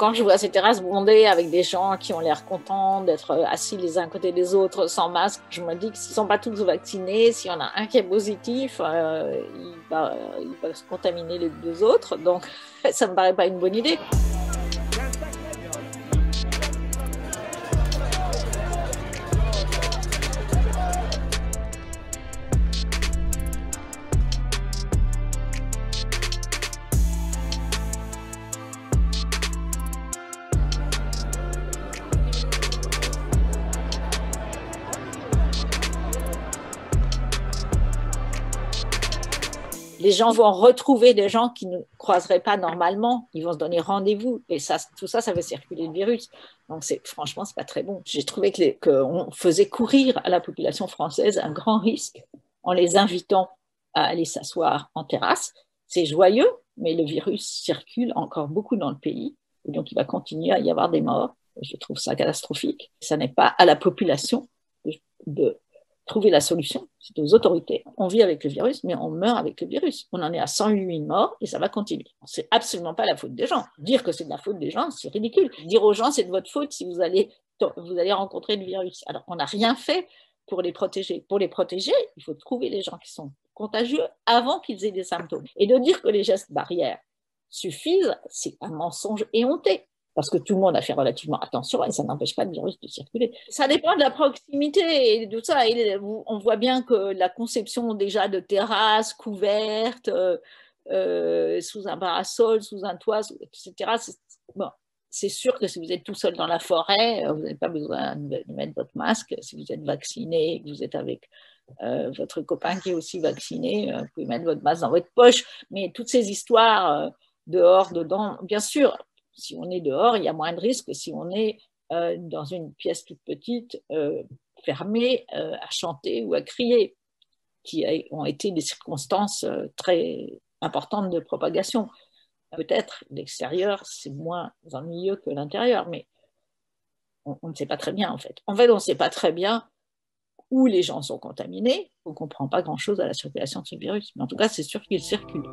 quand je vois ces terrasses bondées avec des gens qui ont l'air contents d'être assis les uns à côté des autres sans masque, je me dis que s'ils ne sont pas tous vaccinés, s'il y en a un qui est positif, il va se contaminer les deux autres. Donc ça ne me paraît pas une bonne idée. Les gens vont retrouver des gens qui ne croiseraient pas normalement. Ils vont se donner rendez-vous. Et ça, tout ça, ça fait circuler le virus. Donc, franchement, ce n'est pas très bon. J'ai trouvé qu'on faisait courir à la population française un grand risque en les invitant à aller s'asseoir en terrasse. C'est joyeux, mais le virus circule encore beaucoup dans le pays. Et donc, il va continuer à y avoir des morts. Je trouve ça catastrophique. Ça n'est pas à la population de trouver la solution, c'est aux autorités. On vit avec le virus, mais on meurt avec le virus. On en est à 108 000 morts et ça va continuer. C'est absolument pas la faute des gens. Dire que c'est de la faute des gens, c'est ridicule. Dire aux gens, c'est de votre faute si vous allez rencontrer le virus. Alors, on n'a rien fait pour les protéger. Pour les protéger, il faut trouver les gens qui sont contagieux avant qu'ils aient des symptômes. Et de dire que les gestes barrières suffisent, c'est un mensonge éhonté. Parce que tout le monde a fait relativement attention et ça n'empêche pas le virus de circuler. Ça dépend de la proximité et de tout ça. Et on voit bien que la conception déjà de terrasses couvertes, sous un parasol, sous un toit, etc., c'est sûr que si vous êtes tout seul dans la forêt, vous n'avez pas besoin de mettre votre masque. Si vous êtes vacciné et que vous êtes avec votre copain qui est aussi vacciné, vous pouvez mettre votre masque dans votre poche. Mais toutes ces histoires dehors, dedans, bien sûr, si on est dehors, il y a moins de risques que si on est dans une pièce toute petite, fermée, à chanter ou à crier, qui ont été des circonstances très importantes de propagation. Peut-être l'extérieur, c'est moins ennuyeux que l'intérieur, mais on ne sait pas très bien en fait. En fait, on ne sait pas très bien où les gens sont contaminés. On ne comprend pas grand-chose à la circulation de ce virus, mais en tout cas, c'est sûr qu'il circule.